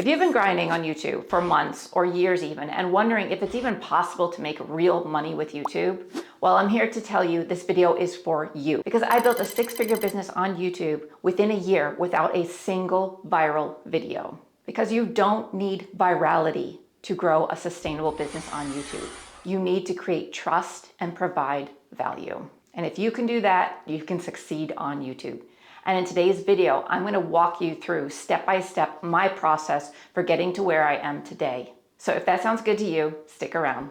If you've been grinding on YouTube for months or years even and wondering if it's even possible to make real money with YouTube, well, I'm here to tell you this video is for you because I built a six-figure business on YouTube within a year without a single viral video. Because you don't need virality to grow a sustainable business on YouTube. You need to create trust and provide value. And if you can do that, you can succeed on YouTube. And in today's video, I'm going to walk you through step-by-step my process for getting to where I am today. So if that sounds good to you, stick around.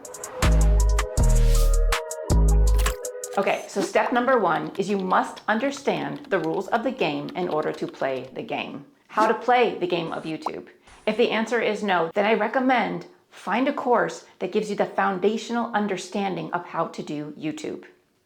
Okay, so step number one is you must understand the rules of the game in order to play the game. How to play the game of YouTube. If the answer is no, then I recommend find a course that gives you the foundational understanding of how to do YouTube.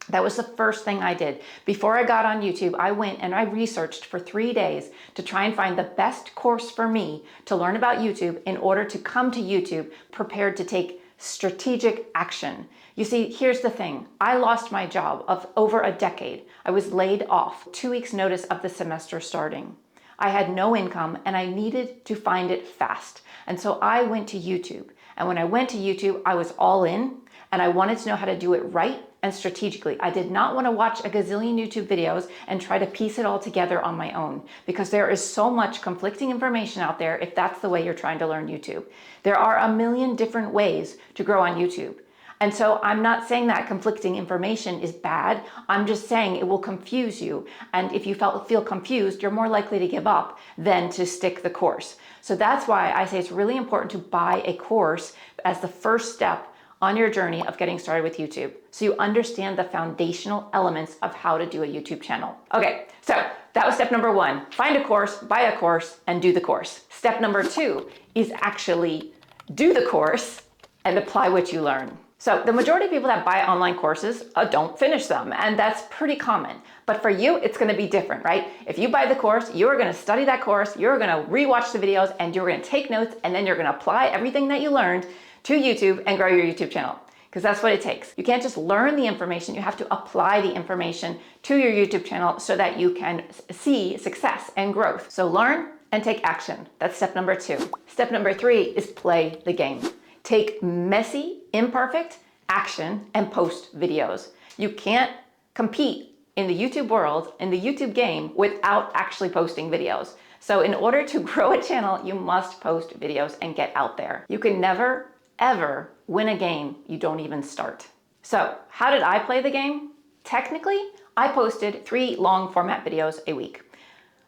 That was the first thing I did. Before I got on YouTube, I went and I researched for 3 days to try and find the best course for me to learn about YouTube in order to come to YouTube prepared to take strategic action. You see, here's the thing. I lost my job of over a decade. I was laid off 2 weeks notice of the semester starting. I had no income and I needed to find it fast. And so I went to YouTube. And when I went to YouTube, I was all in and I wanted to know how to do it right and strategically. I did not want to watch a gazillion YouTube videos and try to piece it all together on my own because there is so much conflicting information out there if that's the way you're trying to learn YouTube. There are a million different ways to grow on YouTube. And so I'm not saying that conflicting information is bad. I'm just saying it will confuse you. And if you feel confused, you're more likely to give up than to stick the course. So that's why I say it's really important to buy a course as the first step on your journey of getting started with YouTube. So you understand the foundational elements of how to do a YouTube channel. Okay, so that was step number one. Find a course, buy a course, and do the course. Step number two is actually do the course and apply what you learn. So the majority of people that buy online courses don't finish them, and that's pretty common. But for you, it's going to be different, right? If you buy the course, you're going to study that course, you're going to rewatch the videos, and you're going to take notes, and then you're going to apply everything that you learned to YouTube and grow your YouTube channel. Because that's what it takes. You can't just learn the information, you have to apply the information to your YouTube channel so that you can see success and growth. So learn and take action. That's step number two. Step number three is play the game. Take messy, imperfect action and post videos. You can't compete in the YouTube world, in the YouTube game, without actually posting videos. So in order to grow a channel, you must post videos and get out there. You can never, ever win a game you don't even start. So how did I play the game? Technically, I posted 3 long format videos a week.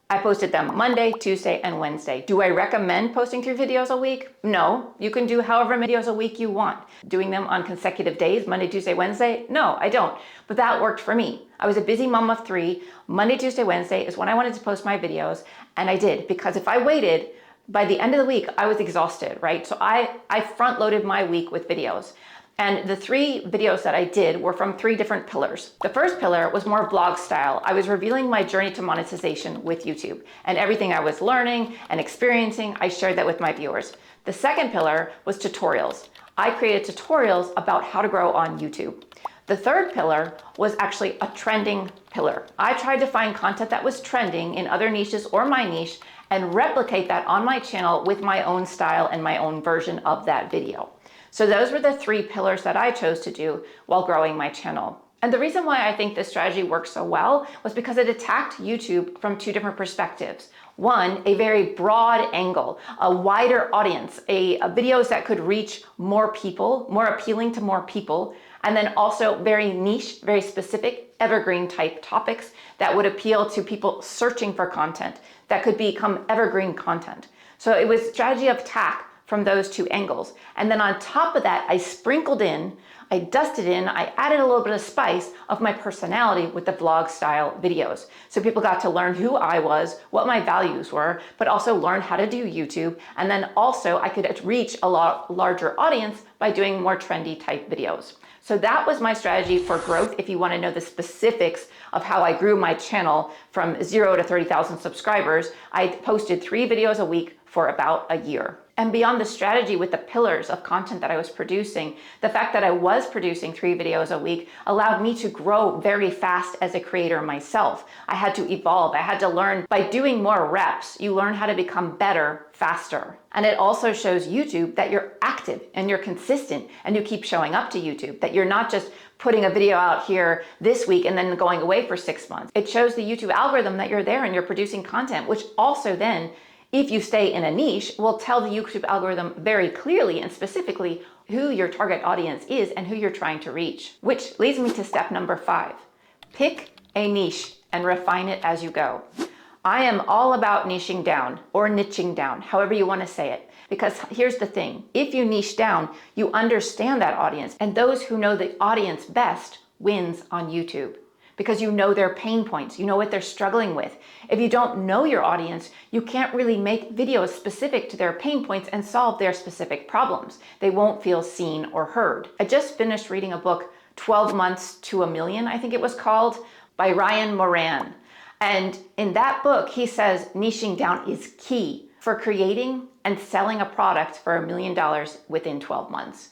I posted them Monday, Tuesday, and Wednesday. Do I recommend posting 3 videos a week? No, you can do however many videos a week you want. Doing them on consecutive days, Monday, Tuesday, Wednesday? No, I don't. But that worked for me. I was a busy mom of 3. Monday, Tuesday, Wednesday is when I wanted to post my videos, and I did, because if I waited, by the end of the week, I was exhausted, right? So I front-loaded my week with videos. And the 3 videos that I did were from 3 different pillars. The first pillar was more vlog style. I was revealing my journey to monetization with YouTube and everything I was learning and experiencing. I shared that with my viewers. The second pillar was tutorials. I created tutorials about how to grow on YouTube. The third pillar was actually a trending pillar. I tried to find content that was trending in other niches or my niche and replicate that on my channel with my own style and my own version of that video. So those were the 3 pillars that I chose to do while growing my channel. And the reason why I think this strategy worked so well was because it attacked YouTube from 2 different perspectives. One, a very broad angle, a wider audience, videos that could reach more people, more appealing to more people, and then also very niche, very specific, evergreen type topics that would appeal to people searching for content that could become evergreen content. So it was strategy of attack from those 2 angles. And then on top of that, I sprinkled in, I dusted in, I added a little bit of spice of my personality with the vlog style videos. So people got to learn who I was, what my values were, but also learn how to do YouTube. And then also I could reach a lot larger audience by doing more trendy type videos. So that was my strategy for growth. If you want to know the specifics of how I grew my channel from 0 to 30,000 subscribers, I posted 3 videos a week for about a year. And beyond the strategy with the pillars of content that I was producing, the fact that I was producing 3 videos a week allowed me to grow very fast as a creator myself. I had to evolve. I had to learn. By doing more reps, you learn how to become better faster. And it also shows YouTube that you're active and you're consistent and you keep showing up to YouTube, that you're not just putting a video out here this week and then going away for 6 months. It shows the YouTube algorithm that you're there and you're producing content, which also then, if you stay in a niche, will tell the YouTube algorithm very clearly and specifically who your target audience is and who you're trying to reach. Which leads me to step number 5. Pick a niche and refine it as you go. I am all about niching down or niching down, however you want to say it. Because here's the thing, if you niche down, you understand that audience, and those who know the audience best wins on YouTube. Because you know their pain points, you know what they're struggling with. If you don't know your audience, you can't really make videos specific to their pain points and solve their specific problems. They won't feel seen or heard. I just finished reading a book, 12 Months to a Million, I think it was called, by Ryan Moran. And in that book, he says niching down is key for creating and selling a product for $1 million within 12 months.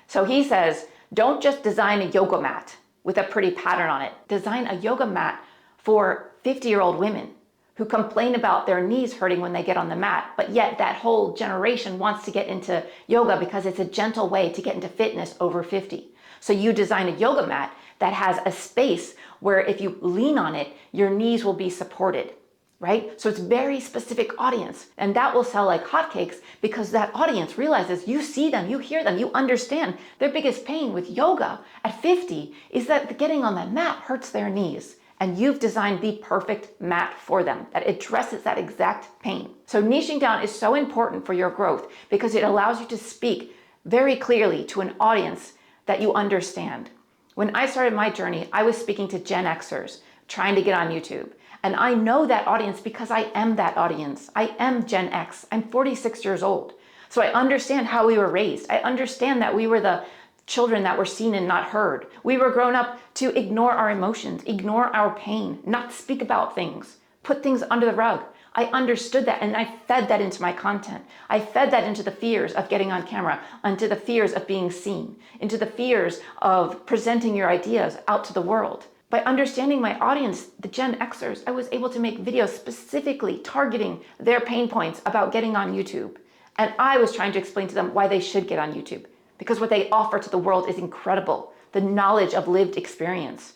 So he says, don't just design a yoga mat with a pretty pattern on it. Design a yoga mat for 50-year-old women who complain about their knees hurting when they get on the mat, but yet that whole generation wants to get into yoga because it's a gentle way to get into fitness over 50. So you design a yoga mat that has a space where if you lean on it, your knees will be supported, right? So it's very specific audience, and that will sell like hotcakes because that audience realizes you see them, you hear them, you understand their biggest pain with yoga at 50 is that getting on that mat hurts their knees. And you've designed the perfect mat for them that addresses that exact pain. So niching down is so important for your growth because it allows you to speak very clearly to an audience that you understand. When I started my journey, I was speaking to Gen Xers trying to get on YouTube. And I know that audience because I am that audience. I am Gen X. I'm 46 years old. So I understand how we were raised. I understand that we were the children that were seen and not heard. We were grown up to ignore our emotions, ignore our pain, not speak about things, put things under the rug. I understood that and I fed that into my content. I fed that into the fears of getting on camera, into the fears of being seen, into the fears of presenting your ideas out to the world. By understanding my audience, the Gen Xers, I was able to make videos specifically targeting their pain points about getting on YouTube. And I was trying to explain to them why they should get on YouTube. Because what they offer to the world is incredible. The knowledge of lived experience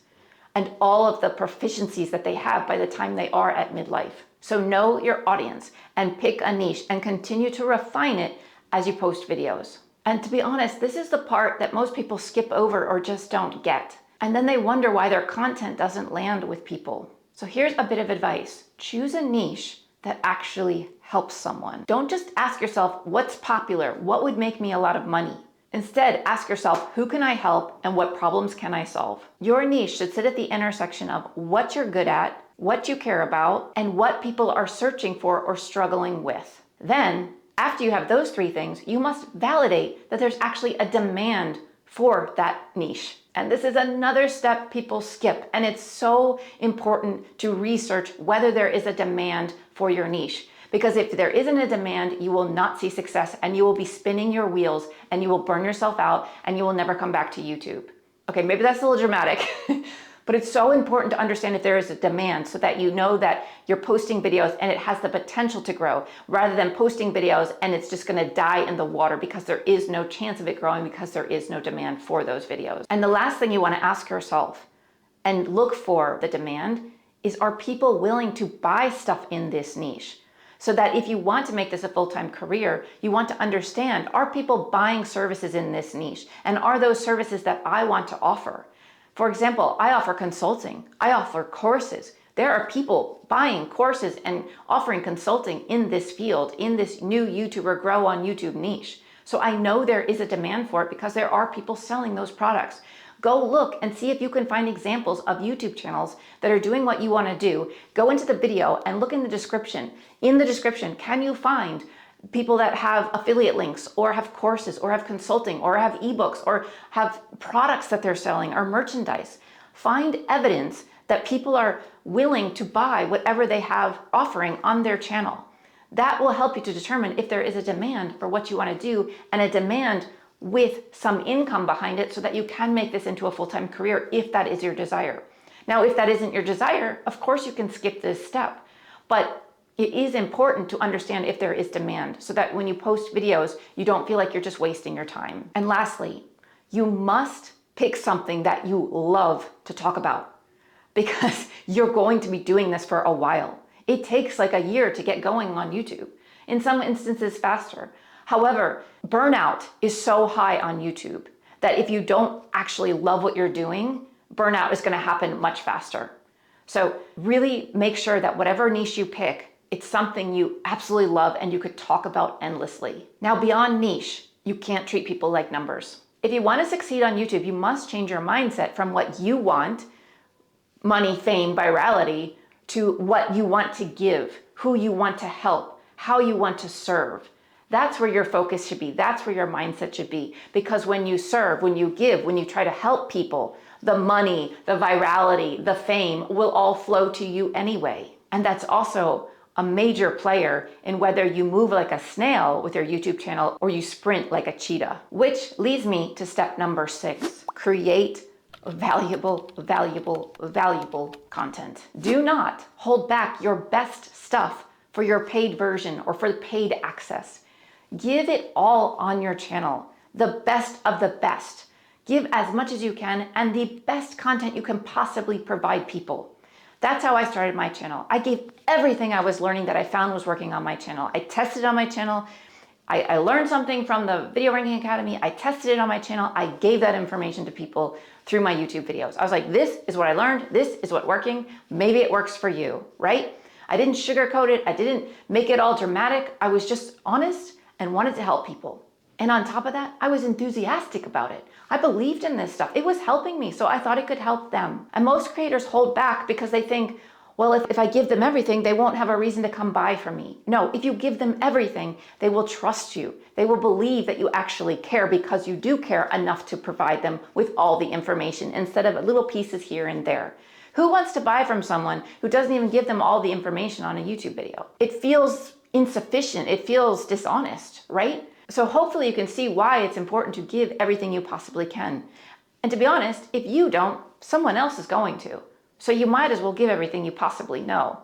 and all of the proficiencies that they have by the time they are at midlife. So know your audience and pick a niche and continue to refine it as you post videos. And to be honest, this is the part that most people skip over or just don't get. And then they wonder why their content doesn't land with people. So here's a bit of advice. Choose a niche that actually helps someone. Don't just ask yourself, what's popular? What would make me a lot of money? Instead, ask yourself, who can I help and what problems can I solve? Your niche should sit at the intersection of what you're good at, what you care about, and what people are searching for or struggling with. Then, after you have those 3 things, you must validate that there's actually a demand for that niche. And this is another step people skip, and it's so important to research whether there is a demand for your niche. Because if there isn't a demand, you will not see success and you will be spinning your wheels and you will burn yourself out and you will never come back to YouTube. Okay, maybe that's a little dramatic, but it's so important to understand if there is a demand so that you know that you're posting videos and it has the potential to grow rather than posting videos and it's just gonna die in the water because there is no chance of it growing because there is no demand for those videos. And the last thing you wanna ask yourself and look for the demand is, are people willing to buy stuff in this niche? So that if you want to make this a full-time career, you want to understand, are people buying services in this niche? And are those services that I want to offer? For example, I offer consulting. I offer courses. There are people buying courses and offering consulting in this field, in this new YouTuber grow on YouTube niche. So I know there is a demand for it because there are people selling those products. Go look and see if you can find examples of YouTube channels that are doing what you want to do. Go into the video and look in the description. In the description, can you find people that have affiliate links or have courses or have consulting or have ebooks or have products that they're selling or merchandise? Find evidence that people are willing to buy whatever they have offering on their channel. That will help you to determine if there is a demand for what you want to do and a demand with some income behind it so that you can make this into a full-time career if that is your desire. Now, if that isn't your desire, of course you can skip this step, but it is important to understand if there is demand so that when you post videos, you don't feel like you're just wasting your time. And lastly, you must pick something that you love to talk about because you're going to be doing this for a while. It takes like a year to get going on YouTube. In some instances faster. However, burnout is so high on YouTube that if you don't actually love what you're doing, burnout is going to happen much faster. So really make sure that whatever niche you pick, it's something you absolutely love and you could talk about endlessly. Now, beyond niche, you can't treat people like numbers. If you want to succeed on YouTube, you must change your mindset from what you want, money, fame, virality, to what you want to give, who you want to help, how you want to serve. That's where your focus should be. That's where your mindset should be. Because when you serve, when you give, when you try to help people, the money, the virality, the fame will all flow to you anyway. And that's also a major player in whether you move like a snail with your YouTube channel or you sprint like a cheetah. Which leads me to step number 6, create valuable content. Do not hold back your best stuff for your paid version or for the paid access. Give it all on your channel, the best of the best. Give as much as you can and the best content you can possibly provide people. That's how I started my channel. I gave everything I was learning that I found was working on my channel. I tested on my channel. I learned something from the Video Ranking Academy. I tested it on my channel. I gave that information to people through my YouTube videos. I was like, this is what I learned. This is what's working. Maybe it works for you, right? I didn't sugarcoat it. I didn't make it all dramatic. I was just honest and wanted to help people. And on top of that, I was enthusiastic about it. I believed in this stuff. It was helping me, so I thought it could help them. And most creators hold back because they think, well, if I give them everything, they won't have a reason to come buy from me. No, if you give them everything, they will trust you. They will believe that you actually care because you do care enough to provide them with all the information instead of little pieces here and there. Who wants to buy from someone who doesn't even give them all the information on a YouTube video? It feels insufficient. It feels dishonest, right? So hopefully you can see why it's important to give everything you possibly can. And to be honest, if you don't, someone else is going to. So you might as well give everything you possibly know.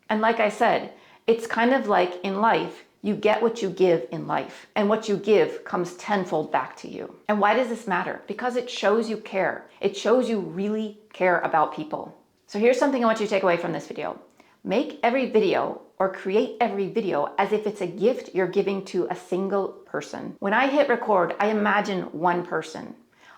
And like I said, it's kind of like in life, you get what you give in life. And what you give comes tenfold back to you. And why does this matter? Because it shows you care. It shows you really care about people. So here's something I want you to take away from this video. Make every video or create every video as if it's a gift you're giving to a single person. When I hit record, I imagine one person.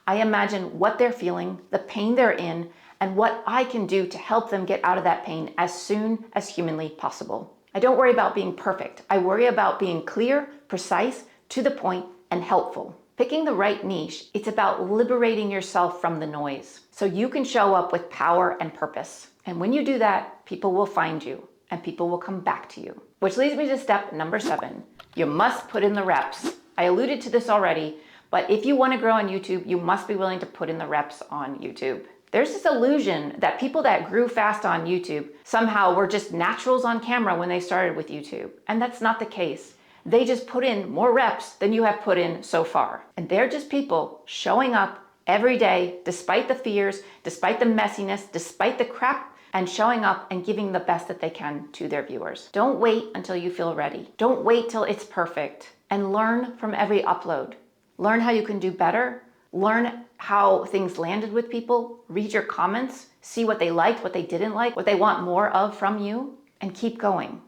I imagine what they're feeling, the pain they're in, and what I can do to help them get out of that pain as soon as humanly possible. I don't worry about being perfect. I worry about being clear, precise, to the point, and helpful. Picking the right niche, it's about liberating yourself from the noise so you can show up with power and purpose. And when you do that, people will find you and people will come back to you. Which leads me to step number 7. You must put in the reps. I alluded to this already, but if you want to grow on YouTube, you must be willing to put in the reps on YouTube. There's this illusion that people that grew fast on YouTube somehow were just naturals on camera when they started with YouTube. And that's not the case. They just put in more reps than you have put in so far. And they're just people showing up every day, despite the fears, despite the messiness, despite the crap, and showing up and giving the best that they can to their viewers. Don't wait until you feel ready. Don't wait till it's perfect. And learn from every upload. Learn how you can do better. Learn how things landed with people. Read your comments. See what they liked, what they didn't like, what they want more of from you, and keep going.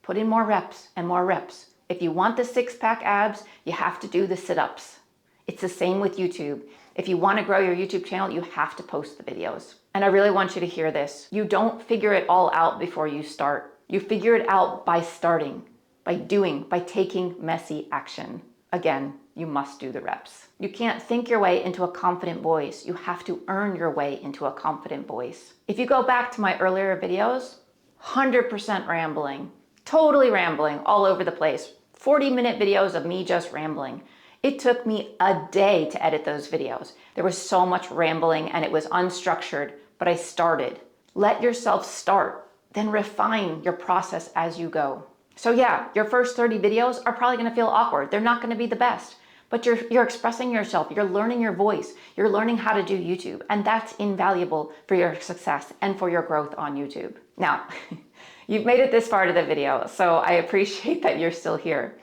Put in more reps and more reps. If you want the 6-pack abs, you have to do the sit-ups. It's the same with YouTube. If you want to grow your YouTube channel, you have to post the videos. And I really want you to hear this. You don't figure it all out before you start. You figure it out by starting, by doing, by taking messy action. Again, you must do the reps. You can't think your way into a confident voice. You have to earn your way into a confident voice. If you go back to my earlier videos, 100% rambling, totally rambling all over the place. 40-minute videos of me just rambling. It took me a day to edit those videos. There was so much rambling and it was unstructured, but I started. Let yourself start, then refine your process as you go. So yeah, your first 30 videos are probably gonna feel awkward. They're not gonna be the best, but you're expressing yourself, you're learning your voice, you're learning how to do YouTube, and that's invaluable for your success and for your growth on YouTube. Now, you've made it this far to the video, so I appreciate that you're still here.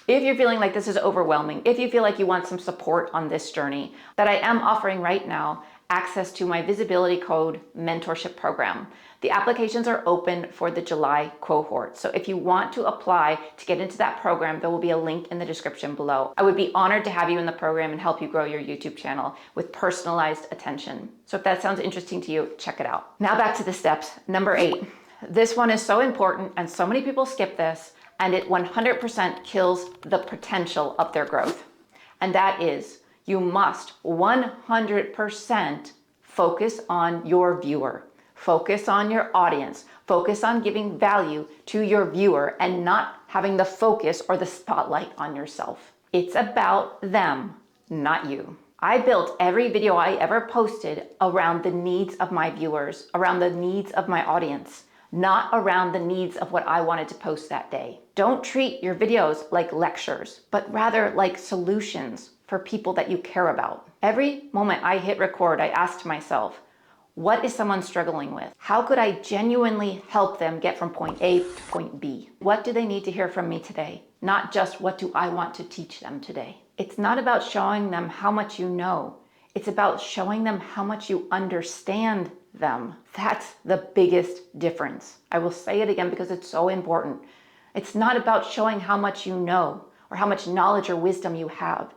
If you're feeling like this is overwhelming, if you feel like you want some support on this journey, that I am offering right now access to my Visibility Code mentorship program. The applications are open for the July cohort. So if you want to apply to get into that program, there will be a link in the description below. I would be honored to have you in the program and help you grow your YouTube channel with personalized attention. So if that sounds interesting to you, check it out. Now back to the steps. Number 8. This one is so important and so many people skip this, and it 100% kills the potential of their growth. And that is, you must 100% focus on your viewer. Focus on your audience. Focus on giving value to your viewer and not having the focus or the spotlight on yourself. It's about them, not you. I built every video I ever posted around the needs of my viewers, around the needs of my audience, not around the needs of what I wanted to post that day. Don't treat your videos like lectures, but rather like solutions for people that you care about. Every moment I hit record, I asked myself, what is someone struggling with? How could I genuinely help them get from point A to point B? What do they need to hear from me today? Not just what do I want to teach them today? It's not about showing them how much you know. It's about showing them how much you understand them. That's the biggest difference. I will say it again because it's so important. It's not about showing how much you know or how much knowledge or wisdom you have.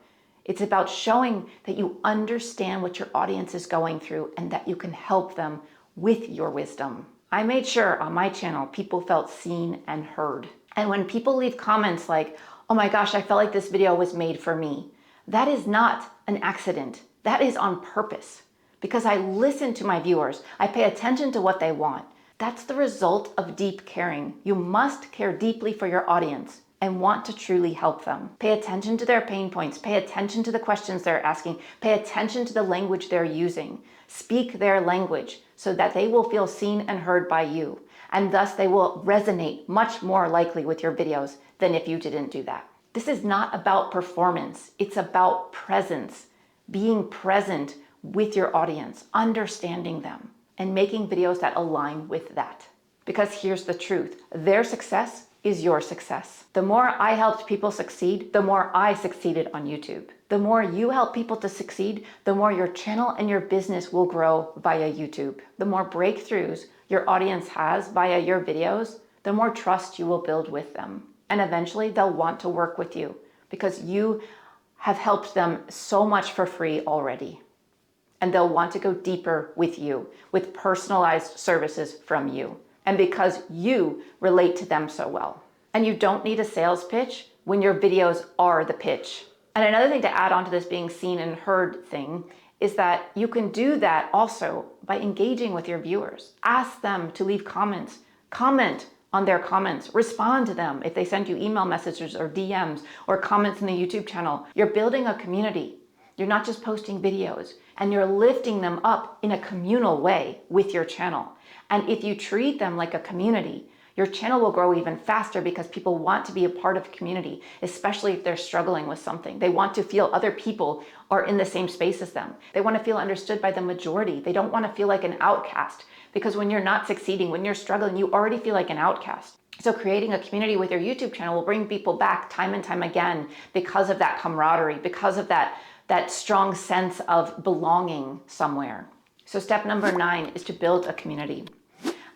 It's about showing that you understand what your audience is going through and that you can help them with your wisdom. I made sure on my channel people felt seen and heard. And when people leave comments like, oh my gosh, I felt like this video was made for me, that is not an accident. That is on purpose. Because I listen to my viewers. I pay attention to what they want. That's the result of deep caring. You must care deeply for your audience and want to truly help them. Pay attention to their pain points. Pay attention to the questions they're asking. Pay attention to the language they're using. Speak their language so that they will feel seen and heard by you. And thus they will resonate much more likely with your videos than if you didn't do that. This is not about performance. It's about presence. Being present with your audience, understanding them, and making videos that align with that. Because here's the truth, their success is your success. The more I helped people succeed, the more I succeeded on YouTube. The more you help people to succeed, the more your channel and your business will grow via YouTube. The more breakthroughs your audience has via your videos, the more trust you will build with them. And eventually they'll want to work with you because you have helped them so much for free already. And they'll want to go deeper with you, with personalized services from you. And because you relate to them so well. And you don't need a sales pitch when your videos are the pitch. And another thing to add on to this being seen and heard thing is that you can do that also by engaging with your viewers. Ask them to leave comments. Comment on their comments. Respond to them if they send you email messages or DMs or comments in the YouTube channel. You're building a community. You're not just posting videos, and you're lifting them up in a communal way with your channel. And if you treat them like a community, your channel will grow even faster because people want to be a part of a community, especially if they're struggling with something. They want to feel other people are in the same space as them. They want to feel understood by the majority. They don't want to feel like an outcast because when you're not succeeding, when you're struggling, you already feel like an outcast. So creating a community with your YouTube channel will bring people back time and time again because of that camaraderie, because of that strong sense of belonging somewhere. So step number 9 is to build a community.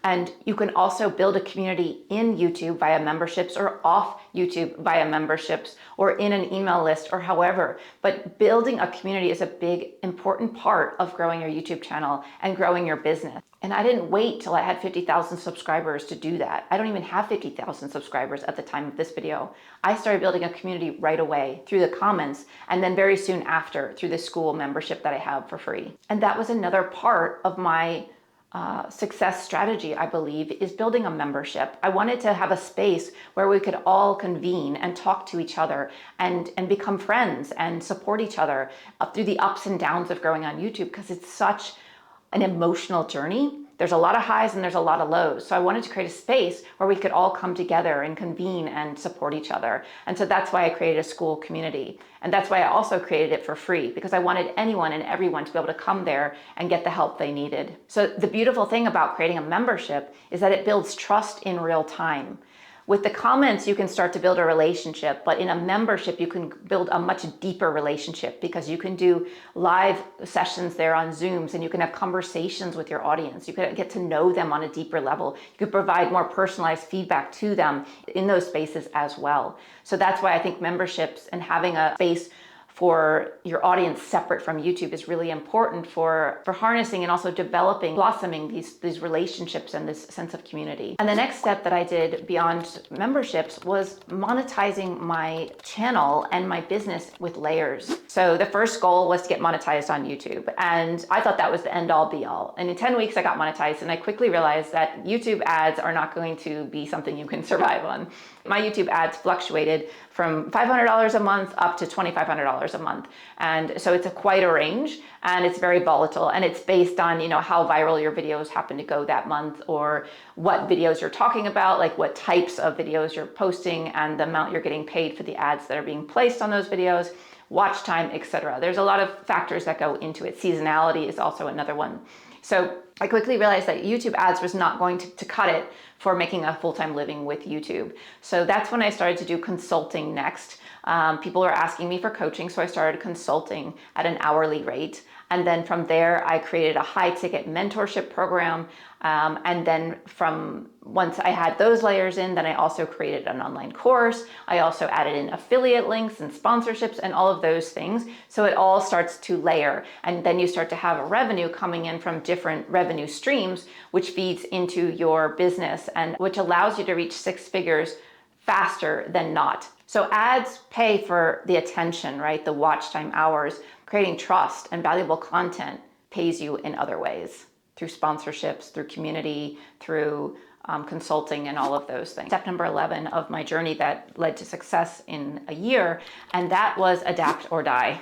And you can also build a community in YouTube via memberships or off YouTube via memberships or in an email list or however. But building a community is a big, important part of growing your YouTube channel and growing your business. And I didn't wait till I had 50,000 subscribers to do that. I don't even have 50,000 subscribers at the time of this video. I started building a community right away through the comments and then very soon after through the Skool membership that I have for free. And that was another part of my success strategy, I believe, is building a membership. I wanted to have a space where we could all convene and talk to each other and become friends and support each other through the ups and downs of growing on YouTube because it's such an emotional journey There's a lot of highs and there's a lot of lows. So I wanted to create a space where we could all come together and convene and support each other. And so that's why I created a Skool community. And that's why I also created it for free, because I wanted anyone and everyone to be able to come there and get the help they needed. So the beautiful thing about creating a membership is that it builds trust in real time. With the comments, you can start to build a relationship, but in a membership, you can build a much deeper relationship because you can do live sessions there on Zooms and you can have conversations with your audience. You can get to know them on a deeper level. You can provide more personalized feedback to them in those spaces as well. So that's why I think memberships and having a space for your audience separate from YouTube is really important for harnessing and also developing, blossoming these relationships and this sense of community. And the next step that I did beyond memberships was monetizing my channel and my business with layers. So the first goal was to get monetized on YouTube. And I thought that was the end all be all. And in 10 weeks, I got monetized, and I quickly realized that YouTube ads are not going to be something you can survive on. My YouTube ads fluctuated from $500 a month up to $2,500 a month. And so it's quite a range, and it's very volatile, and it's based on, how viral your videos happen to go that month, or what videos you're talking about, like what types of videos you're posting and the amount you're getting paid for the ads that are being placed on those videos, watch time, etc. There's a lot of factors that go into it. Seasonality is also another one. So I quickly realized that YouTube ads was not going to cut it for making a full-time living with YouTube. So that's when I started to do consulting next. People were asking me for coaching, so I started consulting at an hourly rate. And then from there, I created a high-ticket mentorship program. And then once I had those layers in, then I also created an online course. I also added in affiliate links and sponsorships and all of those things. So it all starts to layer. And then you start to have a revenue coming in from different revenue streams, which feeds into your business and which allows you to reach six figures faster than not. So ads pay for the attention, right? The watch time hours. Creating trust and valuable content pays you in other ways, through sponsorships, through community, through consulting, and all of those things. Step number 11 of my journey that led to success in a year, and that was adapt or die.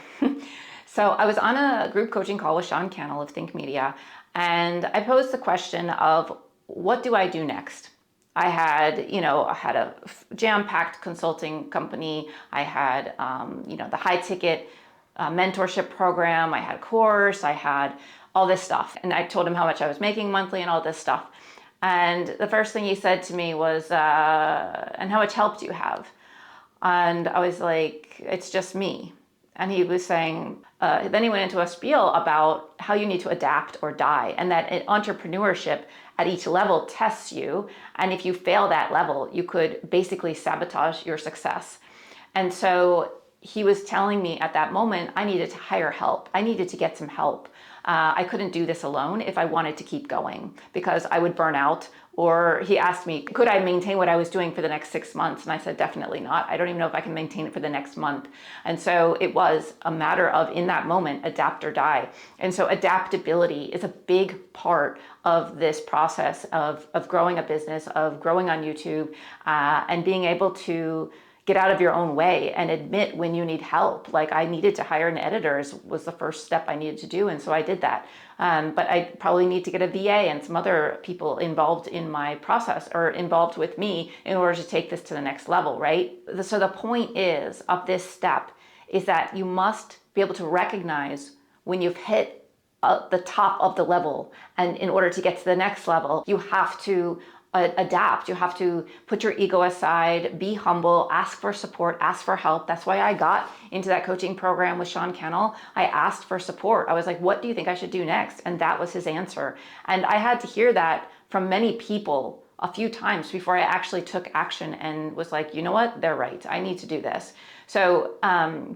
So I was on a group coaching call with Sean Cannell of Think Media, and I posed the question of, what do I do next? I had a jam-packed consulting company. I had, the high-ticket mentorship program. I had a course. I had all this stuff. And I told him how much I was making monthly and all this stuff. And the first thing he said to me was, and how much help do you have? And I was like, it's just me. And he was saying, then he went into a spiel about how you need to adapt or die, and that entrepreneurship at each level tests you. And if you fail that level, you could basically sabotage your success. And so he was telling me at that moment, I needed to hire help. I needed to get some help. I couldn't do this alone if I wanted to keep going, because I would burn out. Or he asked me, could I maintain what I was doing for the next 6 months? And I said, definitely not. I don't even know if I can maintain it for the next month. And so it was a matter of, in that moment, adapt or die. And so adaptability is a big part of this process of growing a business, of growing on YouTube, and being able to get out of your own way and admit when you need help. Like, I needed to hire an editor was the first step I needed to do. And so I did that. But I probably need to get a VA and some other people involved in my process or involved with me in order to take this to the next level, right? So the point is of this step is that you must be able to recognize when you've hit the top of the level. And in order to get to the next level, you have to adapt. You have to put your ego aside, be humble, ask for support, ask for help. That's why I got into that coaching program with Sean Cannell. I asked for support. I was like, what do you think I should do next? And that was his answer. And I had to hear that from many people a few times before I actually took action and was like, you know what? They're right. I need to do this. So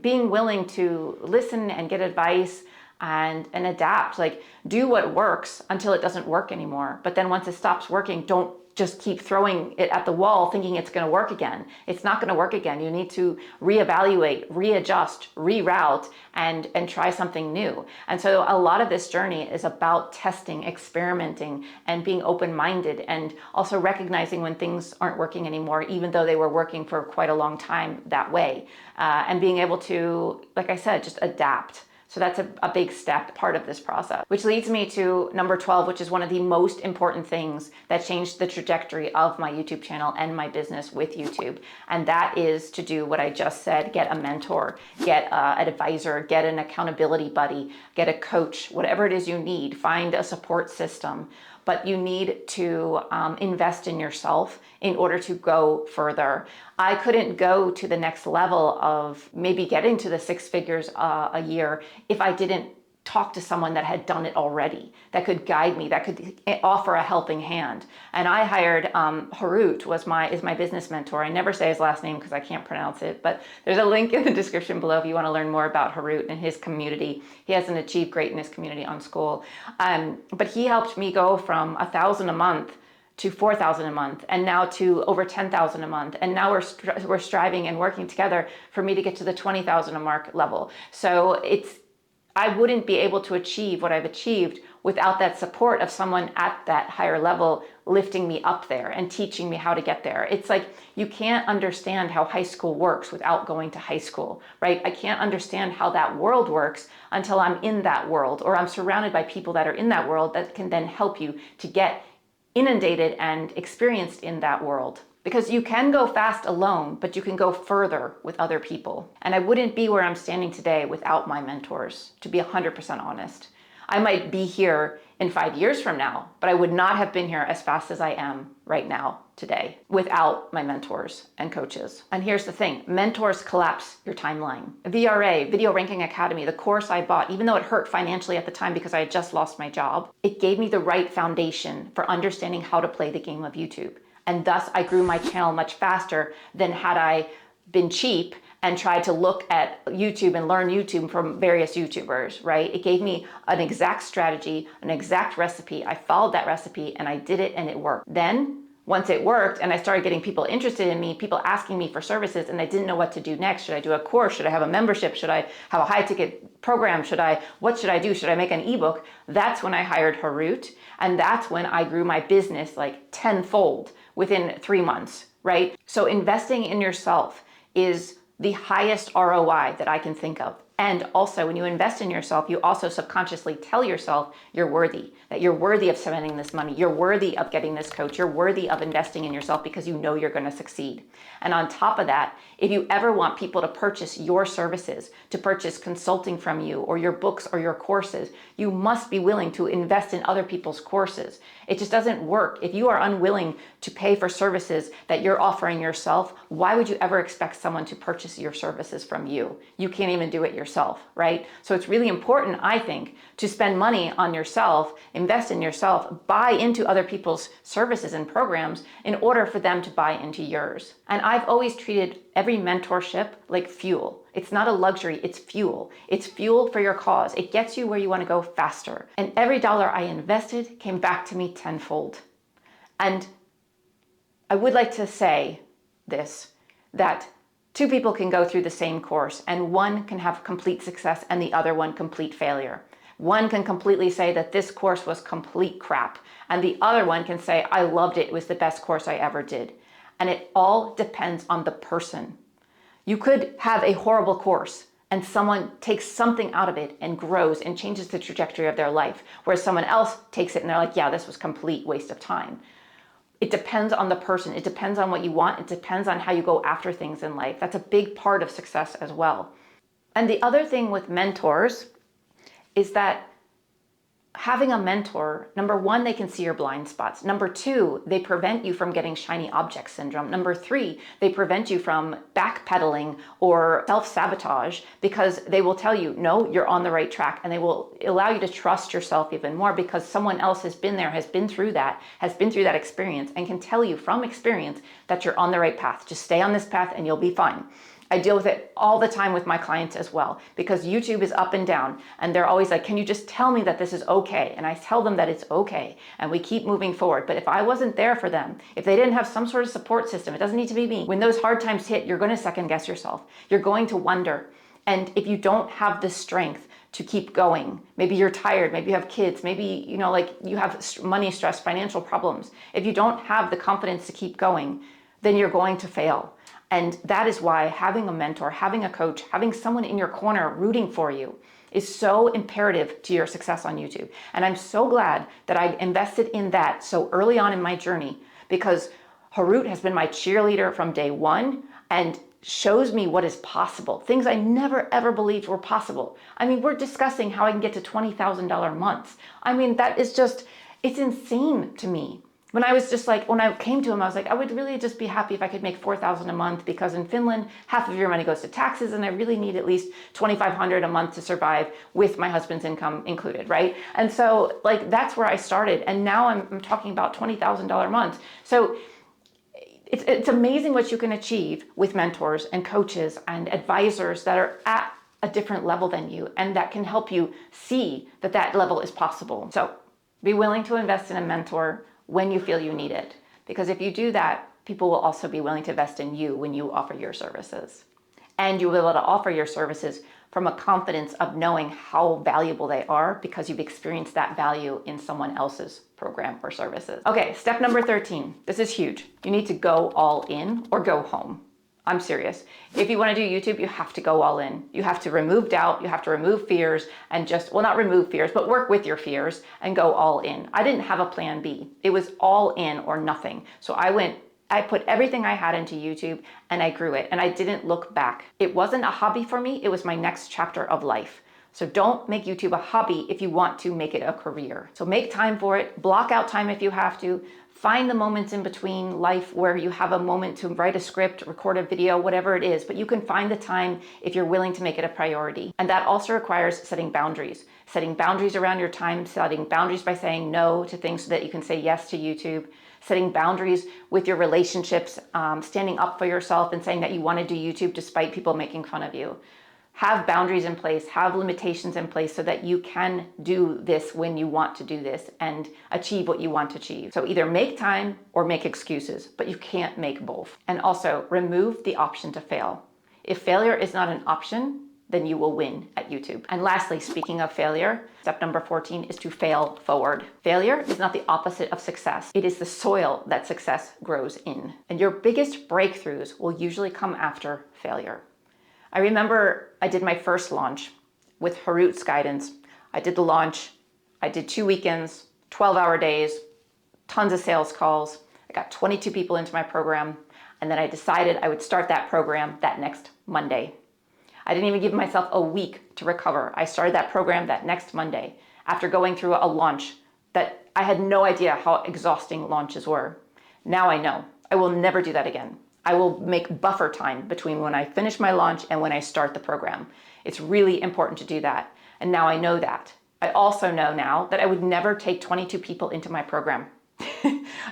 being willing to listen and get advice and adapt, like do what works until it doesn't work anymore. But then once it stops working, don't just keep throwing it at the wall thinking it's going to work again. It's not going to work again. You need to reevaluate, readjust, reroute, and try something new. And so a lot of this journey is about testing, experimenting, and being open-minded, and also recognizing when things aren't working anymore, even though they were working for quite a long time that way. And being able to, like I said, just adapt. So that's a big step, part of this process, which leads me to number 12, which is one of the most important things that changed the trajectory of my YouTube channel and my business with YouTube. And that is to do what I just said: get a mentor, get an advisor, get an accountability buddy, get a coach, whatever it is you need, find a support system. But you need to invest in yourself in order to go further. I couldn't go to the next level of maybe getting to the 6 figures a year if I didn't talk to someone that had done it already, that could guide me, that could offer a helping hand. And I hired Harut, is my business mentor. I never say his last name because I can't pronounce it, but there's a link in the description below if you want to learn more about Harut and his community. He has an Achieve Greatness community on Skool. But he helped me go from 1,000 a month to 4,000 a month, and now to over 10,000 a month. And now we're striving and working together for me to get to the 20,000 a mark level. So I wouldn't be able to achieve what I've achieved without that support of someone at that higher level lifting me up there and teaching me how to get there. It's like you can't understand how high school works without going to high school, right? I can't understand how that world works until I'm in that world, or I'm surrounded by people that are in that world that can then help you to get inundated and experienced in that world. Because you can go fast alone, but you can go further with other people. And I wouldn't be where I'm standing today without my mentors, to be 100% honest. I might be here in 5 years from now, but I would not have been here as fast as I am right now today without my mentors and coaches. And here's the thing: mentors collapse your timeline. VRA, Video Ranking Academy, the course I bought, even though it hurt financially at the time because I had just lost my job, it gave me the right foundation for understanding how to play the game of YouTube. And thus I grew my channel much faster than had I been cheap and tried to look at YouTube and learn YouTube from various YouTubers, right? It gave me an exact strategy, an exact recipe. I followed that recipe and I did it and it worked. Then once it worked and I started getting people interested in me, people asking me for services, and I didn't know what to do next. Should I do a course? Should I have a membership? Should I have a high ticket program? What should I do? Should I make an ebook? That's when I hired Harut. And that's when I grew my business like tenfold within 3 months, right? So investing in yourself is the highest ROI that I can think of. And also, when you invest in yourself, you also subconsciously tell yourself you're worthy, that you're worthy of spending this money, you're worthy of getting this coach, you're worthy of investing in yourself because you know you're going to succeed. And on top of that, if you ever want people to purchase your services, to purchase consulting from you or your books or your courses, you must be willing to invest in other people's courses. It just doesn't work. If you are unwilling to pay for services that you're offering yourself, why would you ever expect someone to purchase your services from you? You can't even do it yourself, right? So it's really important, I think, to spend money on yourself, invest in yourself, buy into other people's services and programs in order for them to buy into yours. And I've always treated every mentorship like fuel. It's not a luxury, it's fuel. It's fuel for your cause. It gets you where you want to go faster. And every dollar I invested came back to me tenfold. And I would like to say this, that 2 people can go through the same course and one can have complete success and the other one complete failure. One can completely say that this course was complete crap, and the other one can say, I loved it, it was the best course I ever did. And it all depends on the person. You could have a horrible course and someone takes something out of it and grows and changes the trajectory of their life, whereas someone else takes it and they're like, yeah, this was complete waste of time. It depends on the person. It depends on what you want. It depends on how you go after things in life. That's a big part of success as well. And the other thing with mentors is that having a mentor, number 1, they can see your blind spots. Number 2, they prevent you from getting shiny object syndrome. Number 3, they prevent you from backpedaling or self-sabotage, because they will tell you, no, you're on the right track, and they will allow you to trust yourself even more because someone else has been there, has been through that experience, and can tell you from experience that you're on the right path. Just stay on this path and you'll be fine. I deal with it all the time with my clients as well, because YouTube is up and down and they're always like, can you just tell me that this is okay? And I tell them that it's okay and we keep moving forward. But if I wasn't there for them, if they didn't have some sort of support system, it doesn't need to be me. When those hard times hit, you're going to second guess yourself. You're going to wonder. And if you don't have the strength to keep going, maybe you're tired, maybe you have kids, maybe, you have money stress, financial problems. If you don't have the confidence to keep going, then you're going to fail. And that is why having a mentor, having a coach, having someone in your corner rooting for you is so imperative to your success on YouTube. And I'm so glad that I invested in that so early on in my journey, because Harut has been my cheerleader from day one and shows me what is possible, things I never ever believed were possible. I mean, we're discussing how I can get to $20,000 months. I mean, that is just, it's insane to me. When I was just like, when I came to him, I was like, I would really just be happy if I could make $4,000 a month, because in Finland, half of your money goes to taxes, and I really need at least $2,500 a month to survive with my husband's income included, right? And so like, that's where I started. And now I'm talking about $20,000 months. So it's amazing what you can achieve with mentors and coaches and advisors that are at a different level than you, and that can help you see that that level is possible. So be willing to invest in a mentor when you feel you need it, because if you do that, people will also be willing to invest in you when you offer your services. And you'll be able to offer your services from a confidence of knowing how valuable they are, because you've experienced that value in someone else's program or services. Okay, step number 13. This is huge. You need to go all in or go home. I'm serious. If you want to do YouTube, you have to go all in. You have to remove doubt, you have to remove fears, and just, well, not remove fears, but work with your fears and go all in. I didn't have a plan B. It was all in or nothing. So I put everything I had into YouTube and I grew it, and I didn't look back. It wasn't a hobby for me, it was my next chapter of life. So don't make YouTube a hobby if you want to make it a career. So make time for it, block out time if you have to, find the moments in between life where you have a moment to write a script, record a video, whatever it is, but you can find the time if you're willing to make it a priority. And that also requires setting boundaries around your time, setting boundaries by saying no to things so that you can say yes to YouTube, setting boundaries with your relationships, standing up for yourself and saying that you want to do YouTube despite people making fun of you. Have boundaries in place, have limitations in place so that you can do this when you want to do this and achieve what you want to achieve. So either make time or make excuses, but you can't make both. And also remove the option to fail. If failure is not an option, then you will win at YouTube. And lastly, speaking of failure, step number 14 is to fail forward. Failure is not the opposite of success. It is the soil that success grows in. And your biggest breakthroughs will usually come after failure. I remember I did my first launch with Harut's guidance. I did the launch, I did 2 weekends, 12-hour days, tons of sales calls. I got 22 people into my program, and then I decided I would start that program that next Monday. I didn't even give myself a week to recover. I started that program that next Monday after going through a launch that I had no idea how exhausting launches were. Now I know. I will never do that again. I will make buffer time between when I finish my launch and when I start the program. It's really important to do that. And now I know that. I also know now that I would never take 22 people into my program.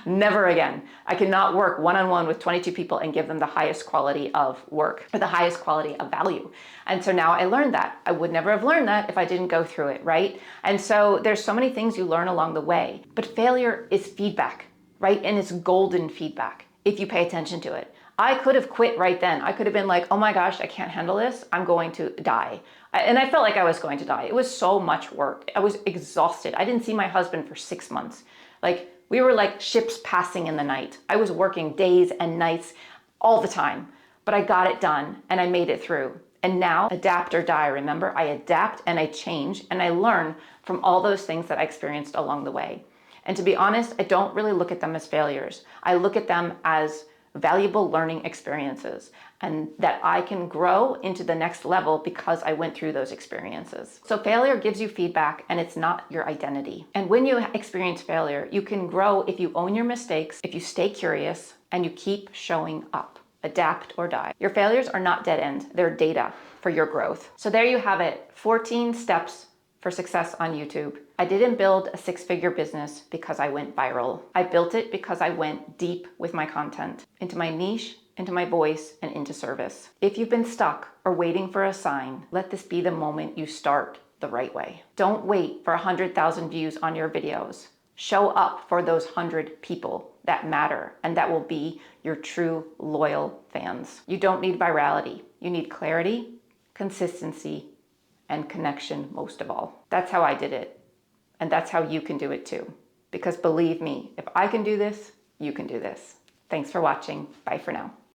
Never again. I cannot work one-on-one with 22 people and give them the highest quality of work or the highest quality of value. And so now I learned that. I would never have learned that if I didn't go through it, right? And so there's so many things you learn along the way. But failure is feedback, right? And it's golden feedback if you pay attention to it. I could have quit right then. I could have been like, oh my gosh, I can't handle this. I'm going to die. And I felt like I was going to die. It was so much work. I was exhausted. I didn't see my husband for 6 months. Like, we were like ships passing in the night. I was working days and nights all the time, but I got it done and I made it through. And now, adapt or die, remember? I adapt and I change and I learn from all those things that I experienced along the way. And to be honest, I don't really look at them as failures. I look at them as valuable learning experiences, and that I can grow into the next level because I went through those experiences. So failure gives you feedback, and it's not your identity. And when you experience failure, you can grow if you own your mistakes, if you stay curious, and you keep showing up. Adapt or die. Your failures are not dead end, they're data for your growth. So there you have it, 14 steps for success on YouTube. I didn't build a 6-figure business because I went viral. I built it because I went deep with my content, into my niche, into my voice, and into service. If you've been stuck or waiting for a sign, let this be the moment you start the right way. Don't wait for 100,000 views on your videos. Show up for those 100 people that matter and that will be your true loyal fans. You don't need virality. You need clarity, consistency, and connection most of all. That's how I did it. And that's how you can do it too. Because believe me, if I can do this, you can do this. Thanks for watching. Bye for now.